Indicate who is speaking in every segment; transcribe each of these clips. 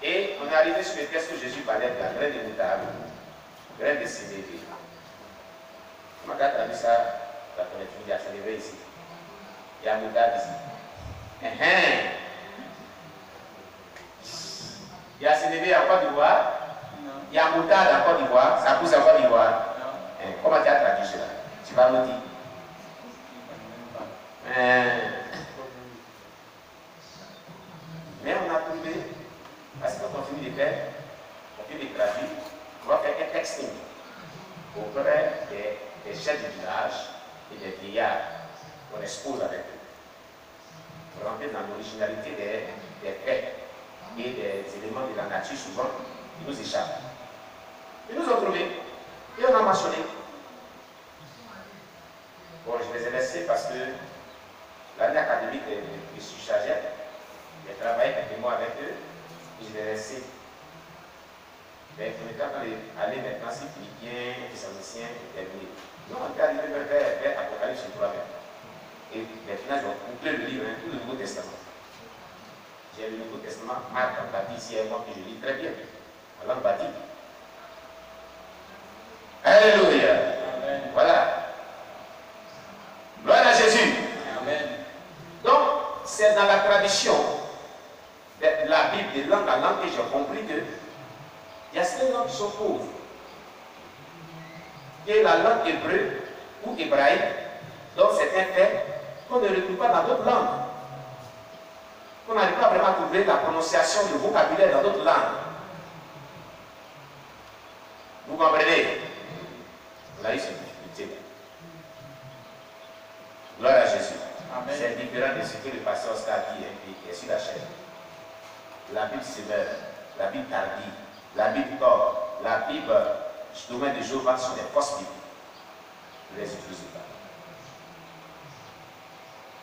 Speaker 1: Et on est arrivé sur le texte où Jésus parlait de la graine de moutarde, graine de sénévé. Quand tu as vu ça, tu as connu, tu dis, sénévé ici. Il y a moutarde ici. Il y a sénévé en Côte d'Ivoire. Il y a moutarde en Côte d'Ivoire. Ça pousse en Côte d'Ivoire. Comment tu as traduit cela? Tu vas nous dire. Mais on a trouvé, parce que quand on finit de faire, on finit de traduire, on va faire un texting auprès des chefs du village et des vieillards qu'on expose avec eux. Pour rentrer dans l'originalité des faits et des éléments de la nature souvent qui nous échappent. Ils nous ont trouvés et on a mentionné. Bon, je les ai laissés parce que l'année académique, je suis chargé. J'ai travaillé quelques mois avec eux et je les ai laissés. Mais on était en train d'aller maintenant, c'est philippien, thessaloniciens, et terminé. Nous, on est arrivé vers Apocalypse 3 même. Et maintenant, ils ont couplé le livre, tout le Nouveau Testament. J'ai le Nouveau Testament, Marc en bâti ici et moi, que je lis très bien, en langue bâtie. Alléluia. Amen. Voilà. Gloire à Jésus. Amen. Donc, c'est dans la tradition de la Bible, de langue à langue, que j'ai compris que il y a certaines langues qui sont pauvres. Qui est la langue hébreu ou hébraïque, donc c'est un fait qu'on ne retrouve pas dans d'autres langues. Qu'on n'arrive pas vraiment à trouver la prononciation, le vocabulaire dans d'autres langues. Vous comprenez? On a eu cette difficulté. Gloire à Jésus. C'est différent de ce que le pasteur Oscar dit, qui est sur la chaîne. La Bible sévère, la Bible tardive, la Bible tord, la Bible du domaine de Jéhovah sont des fausses Bibles. Ne les utilisez pas.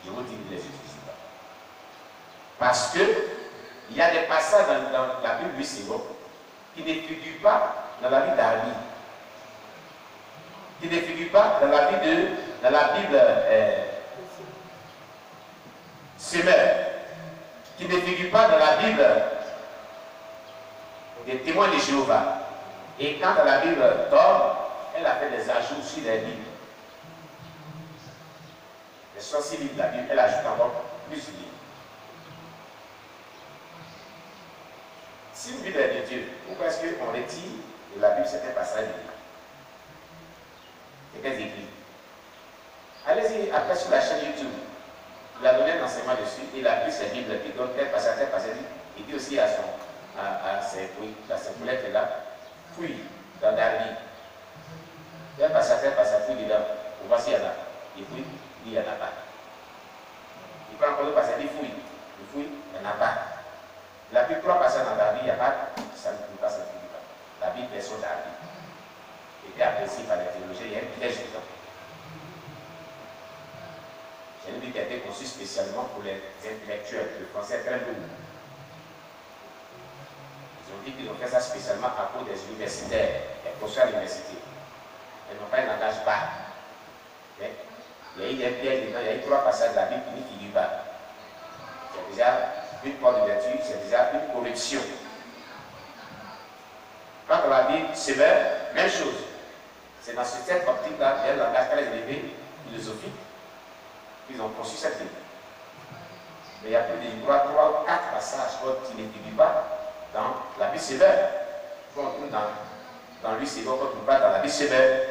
Speaker 1: Je vous dis, ne les utilisez pas. Parce que il y a des passages dans la Bible, lui, c'est bon, qui ne figurent pas dans la Bible d'Arlie, qui ne figurent pas dans la Bible Sévère, qui ne figurent pas dans la Bible des témoins de Jéhovah. Et quant à la Bible d'or, elle a fait des ajouts sur les Bibles. Les 66 livres de la Bible, elle ajoute encore plus de livres. Si une Bible est de Dieu, pourquoi est-ce qu'on retire de la Bible certains passages de Bible? C'est qu'elles écrivent. Allez-y après sur la chaîne YouTube. Il a donné un enseignement dessus, il a pris ses Bibles, il donne tel passage, il dit aussi à ses poulettes là, fouille dans Darby. Tel passage, fouille dedans. Voici, il y en a. Il fouille, il dit, il n'y en a pas. Il prend encore le passage, il fouille, il n'y en a pas. Il a pris 3 passages dans Darby, il n'y a pas, ça ne finit pas, ça ne finit pas. La Bible est sur Darby. Il était apprécié par les théologiens, il y a un piège dedans. C'est une Bible qui a été conçue spécialement pour les intellectuels. Le français est très lourd. Ils ont dit qu'ils ont fait ça spécialement à cause des universitaires, des professeurs à l'université. Ils n'ont pas un langage bas. Mais il y a eu des pièges dedans, il y a eu 3 passages de la Bible qui ne figurent pas. C'est déjà une porte d'ouverture, c'est déjà une correction. Quand on la Bible sévère, même chose. C'est dans cette optique-là, il y a un langage très élevé, philosophique. Ils ont conçu cette Bible. Mais il y a plus de 3 ou 4 passages qui ne figurent pas dans la Bible sévère. Qu'on trouve dans lui sévère, qu'on ne trouve pas dans la Bible sévère.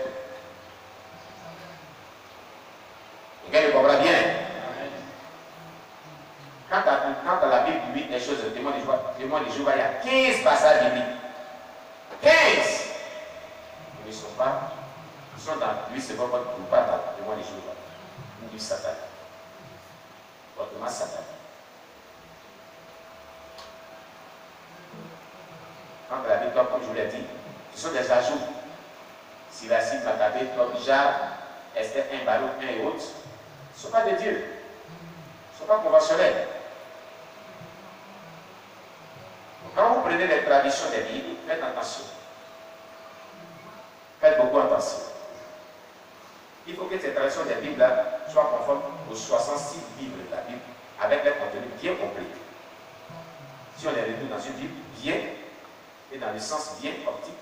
Speaker 1: Quelqu'un le comprend bien. Quand à la Bible publique des choses, le témoin de Jéhovah, il y a 15 passages bibliques. 15! Ils ne sont pas, ils sont dans lui sévère, qu'on ne trouve pas dans le témoin de Jéhovah. Ou du Satan. Autrement, Satan. Quand la Bible, comme je vous l'ai dit, ce sont des ajouts. Si la cible m'a tapé, comme Jacques, Esther 1, Baruch 1 et autres, ce ne sont pas de Dieu. Ce ne sont pas conventionnels. Quand vous prenez les traditions des Bibles, faites attention. Faites beaucoup attention. Il faut que ces traditions des Bibles soient conformes aux 66 Bibles de la Bible, avec les contenus bien compris. si on les réduit dans une Bible, bien, et dans le sens bien optique,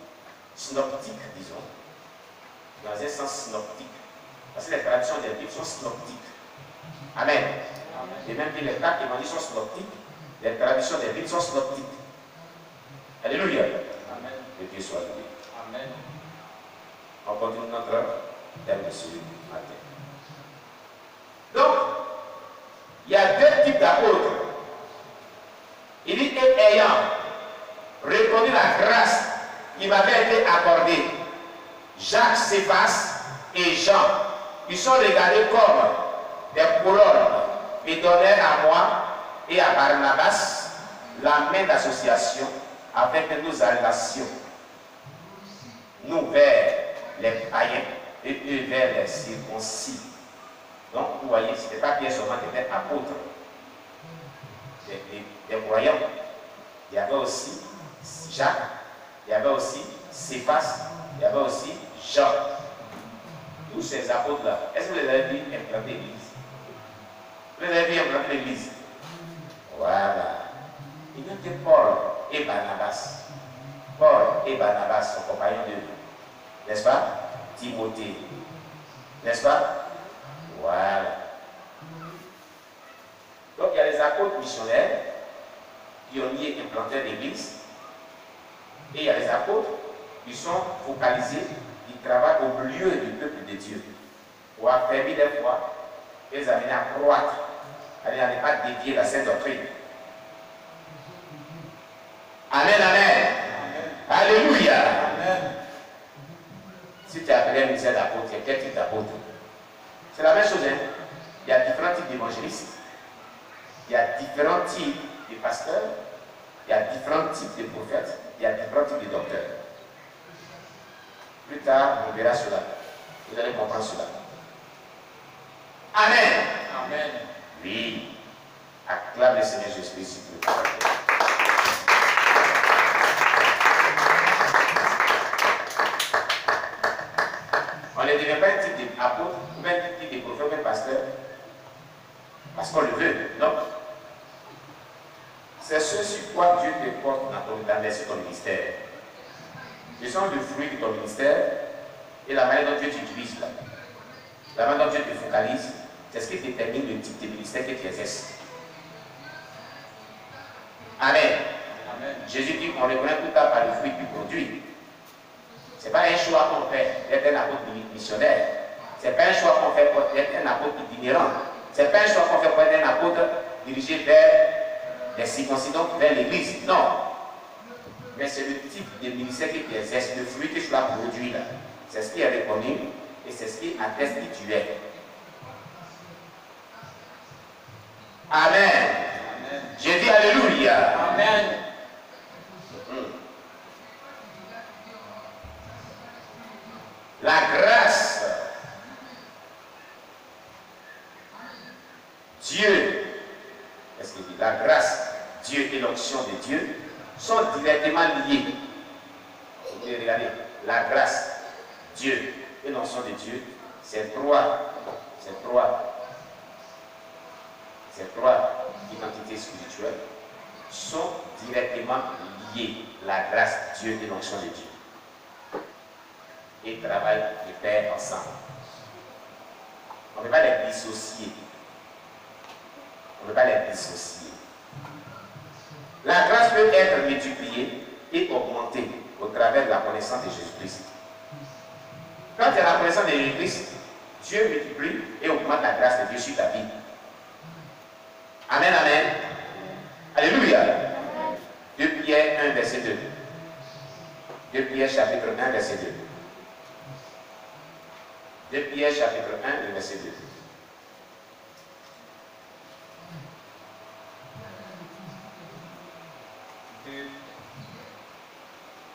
Speaker 1: synoptique, disons, dans un sens synoptique. Parce que les traductions des Bibles sont synoptiques. Amen. Et même que les quatre évangiles sont synoptiques, les traductions des Bibles sont synoptiques. Alléluia. Amen. Que Dieu soit loué. Amen. On continue notre thème de ce matin. Donc, il y a deux types d'apôtres. Il dit, et ayant reconnu la grâce qui m'avait été accordée, Jacques, Céphas et Jean, ils sont regardés comme des colonnes et donnèrent à moi et à Barnabas la main d'association avec nous allions, nous vers les païens et eux vers les circoncis. Donc, vous voyez, ce n'était pas Pierre seulement qui était apôtre des croyants. Il y avait aussi Jacques, il y avait aussi Céphas, il y avait aussi Jean. Tous ces apôtres-là, est-ce que vous les avez vus implanter l'église? Vous les avez vus implanter l'église? Voilà. Il y a que Paul et Barnabas. Paul et Barnabas sont compagnons de nous. N'est-ce pas? Timothée. N'est-ce pas? Voilà. Donc il y a les apôtres missionnaires, pionniers, implanteurs d'église. Et il y a les apôtres qui sont focalisés, qui travaillent au milieu du peuple de Dieu pour affermir les foi et les amener à croître, à ne pas dévier la sainte doctrine. Amen, amen. Alléluia. Amen. Si tu as appelé un ministère d'apôtre, quel type d'apôtre? C'est la même chose. Hein? Il y a différents types d'évangélistes. Il y a différents types de pasteurs. Il y a différents types de prophètes. Il y a différents types de docteurs. Plus tard, on verra cela. Vous allez comprendre cela. Amen. Amen. Oui. Acclame le Seigneur Jésus-Christ. On ne devient pas un type d'apôtre, ou même un type de prophète, ou même pasteur, parce qu'on le veut. Non. C'est ce sur quoi Dieu te porte dans ton ministère. Ce sont le fruit de ton ministère et la manière dont Dieu t'utilise là. La manière dont Dieu te focalise, c'est ce qui détermine le type de ministère que tu exerces. Amen. Amen. Jésus dit qu'on reconnaît tout à par le fruit qu'il produit. Ce n'est pas un choix qu'on fait d'être un apôtre missionnaire. Ce n'est pas un choix qu'on fait pour être un apôtre itinérant. Ce n'est pas un choix qu'on fait pour être un apôtre dirigé vers les circoncidants, vers l'église. Non. Mais c'est le type de ministère qui exerce, le fruit que tu as produit là. C'est ce qui est reconnu et c'est ce qui atteste qui tu es. Amen. Amen. J'ai dit alléluia. Amen. La grâce, Dieu, qu'est-ce qu'il dit? La grâce, Dieu et l'onction de Dieu sont directement liés. Vous pouvez regarder, la grâce, Dieu et l'onction de Dieu, ces trois identités spirituelles sont directement liées. La grâce, Dieu et l'onction de Dieu. Et travaillent de pair ensemble. On ne peut pas les dissocier. On ne peut pas les dissocier. La grâce peut être multipliée et augmentée au travers de la connaissance de Jésus-Christ. Quand tu as la connaissance de Jésus-Christ, Dieu multiplie et augmente la grâce de Dieu sur ta vie. Amen, amen. Alléluia. 2 Pierre 1, verset 2. 2 Pierre chapitre 1, verset 2. 2 Pierre chapitre 1, verset 2.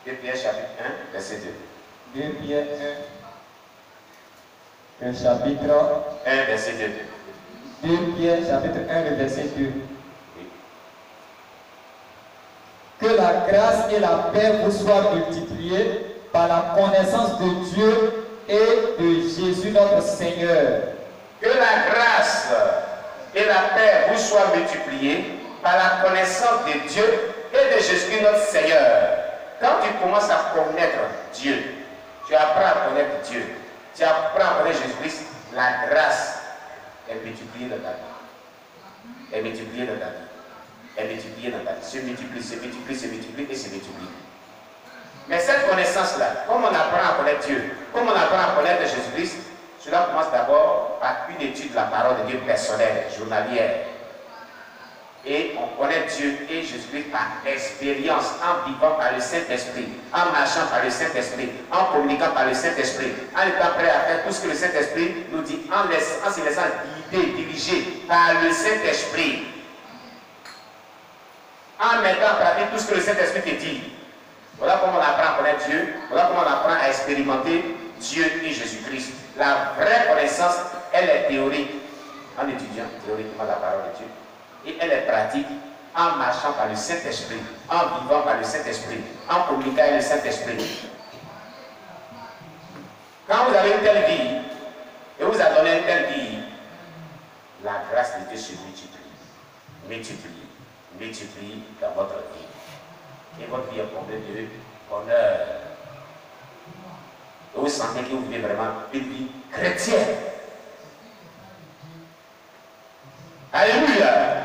Speaker 1: De Pierre chapitre 1, verset 2.
Speaker 2: 2 Pierre 1, chapitre
Speaker 1: 1, verset 2.
Speaker 2: 2 Pierre chapitre 1, verset 2.
Speaker 1: Oui.
Speaker 2: Que la grâce et la paix vous soient multipliées par la connaissance de Dieu et de Jésus notre Seigneur.
Speaker 1: Que la grâce et la paix vous soient multipliées par la connaissance de Dieu et de Jésus-Christ notre Seigneur. Quand tu commences à connaître Dieu, tu apprends à connaître Dieu, tu apprends à connaître Jésus-Christ, la grâce est multipliée dans ta vie. Elle est multipliée dans ta vie. Elle est multipliée dans ta vie. Se multiplie, se multiplie, se multiplie et se multiplie. Mais cette connaissance-là, comme on apprend à connaître Dieu, comme on apprend à connaître Jésus-Christ, cela commence d'abord par une étude de la parole de Dieu personnelle, journalière. Et on connaît Dieu et Jésus-Christ par expérience, en vivant par le Saint-Esprit, en marchant par le Saint-Esprit, en communiquant par le Saint-Esprit, en étant prêt à faire tout ce que le Saint-Esprit nous dit, en se laissant guider, diriger par le Saint-Esprit, en mettant en pratique tout ce que le Saint-Esprit te dit. Voilà comment on apprend à connaître Dieu, voilà comment on apprend à expérimenter Dieu et Jésus-Christ. La vraie connaissance, elle est théorique, en étudiant théoriquement la parole de Dieu. Et elle est pratique en marchant par le Saint-Esprit, en vivant par le Saint-Esprit, en communiquant avec le Saint-Esprit. Quand vous avez une telle vie, et vous avez donné une telle vie, la grâce de Dieu se multiplie dans votre vie. Et votre vie est comblée de bonheur. Et vous sentez que vous vivez vraiment une vie chrétienne. Alléluia.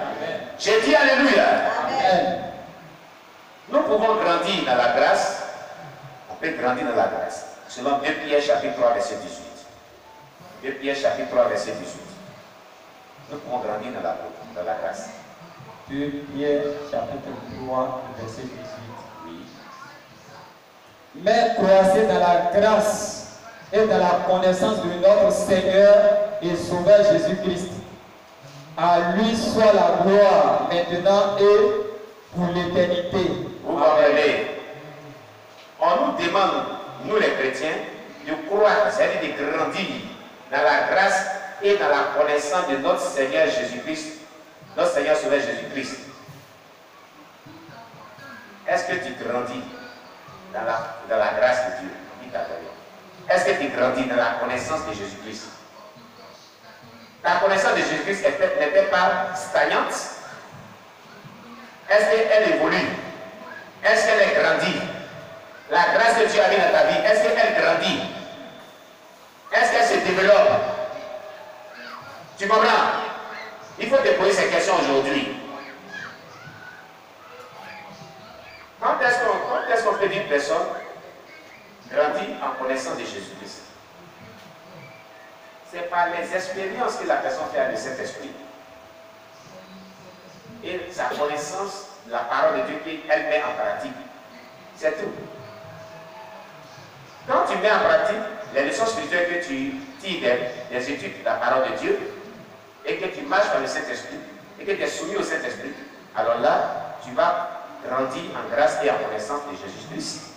Speaker 1: J'ai dit Alléluia. Amen. Nous pouvons grandir dans la grâce. On peut grandir dans la grâce. Selon 2 Pierre chapitre 3 verset 18. 2 Pierre chapitre 3 verset 18. Nous pouvons grandir dans la grâce.
Speaker 2: 2 Pierre chapitre 3 verset 18.
Speaker 1: Oui.
Speaker 2: Mais croissez dans la grâce et dans la connaissance de notre Seigneur et Sauveur Jésus-Christ. À lui soit la gloire maintenant et pour l'éternité.
Speaker 1: Vous comprenez? On nous demande, nous les chrétiens, de croire, c'est-à-dire de grandir dans la grâce et dans la connaissance de notre Seigneur Jésus-Christ, notre Seigneur Sauveur Jésus-Christ. Est-ce que tu grandis dans la grâce de Dieu? Est-ce que tu grandis dans la connaissance de Jésus-Christ? La connaissance de Jésus-Christ n'était pas stagnante. Est-ce qu'elle évolue? Est-ce qu'elle est grandie? La grâce que Dieu a mis dans ta vie, est-ce qu'elle grandit? Est-ce qu'elle se développe? Tu comprends? Il faut te poser ces questions aujourd'hui. Quand est-ce qu'on peut dire une personne grandit en connaissance de Jésus-Christ? C'est par les expériences que la personne fait avec le Saint-Esprit et sa connaissance de la parole de Dieu qu'elle met en pratique. C'est tout. Quand tu mets en pratique les leçons spirituelles que tu tires des études de la parole de Dieu et que tu marches par le Saint-Esprit et que tu es soumis au Saint-Esprit, alors là, tu vas grandir en grâce et en connaissance de Jésus-Christ.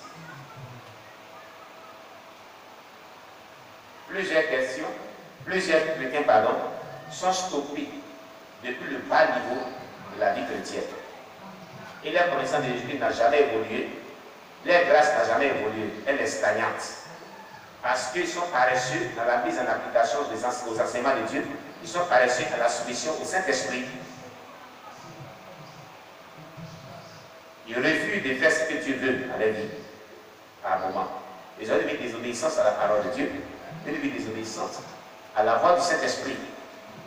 Speaker 1: Plusieurs chrétiens sont stoppés depuis le bas niveau de la vie chrétienne. Et leur connaissance de Jésus-Christ n'a jamais évolué. Leur grâce n'a jamais évolué. Elle est stagnante. Parce qu'ils sont paresseux dans la mise en application aux enseignements de Dieu. Ils sont paresseux à la soumission au Saint-Esprit. Ils refusent de faire ce que Dieu veut dans leur vie. À un moment. Ils ont une désobéissance à la parole de Dieu. Une désobéissance à la voix du Saint-Esprit.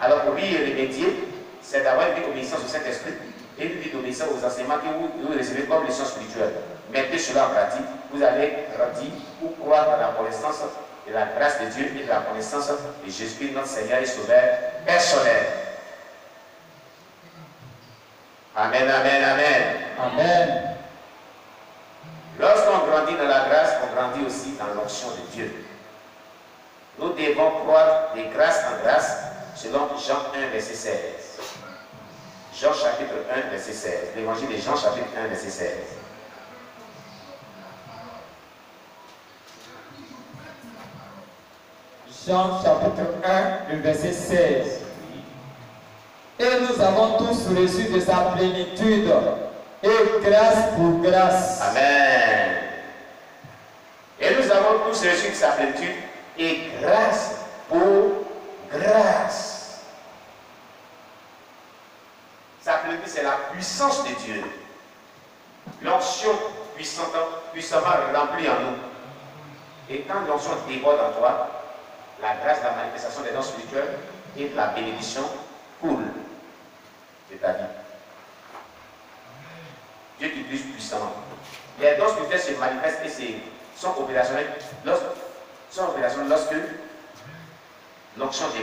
Speaker 1: Alors pour lui remédier, c'est d'avoir une obéissance au Saint-Esprit et une obéissance aux enseignements que vous recevez comme leçon spirituelle. Mettez cela en pratique, vous allez grandir ou croire dans la connaissance de la grâce de Dieu et de la connaissance de Jésus-Christ, notre Seigneur et Sauveur personnel. Amen, amen, amen.
Speaker 2: Amen.
Speaker 1: Lorsqu'on grandit dans la grâce, on grandit aussi dans l'onction de Dieu. Nous devons croire de grâce en grâce selon Jean 1, verset 16. Jean chapitre 1, verset 16. L'évangile de Jean chapitre 1, verset 16.
Speaker 2: Jean chapitre 1, le verset 16. Et nous avons tous reçu de sa plénitude et grâce pour grâce.
Speaker 1: Amen. Et nous avons tous reçu de sa plénitude et grâce pour grâce. Sa plénitude, c'est la puissance de Dieu. l'onction puissamment remplie en nous. Et quand l'onction déborde en toi, la grâce de la manifestation des dons spirituels et de la bénédiction coule de ta vie. Dieu t'utilise puissamment. Les dons spirituels se manifestent et sont opérationnels lorsque l'onction déborde.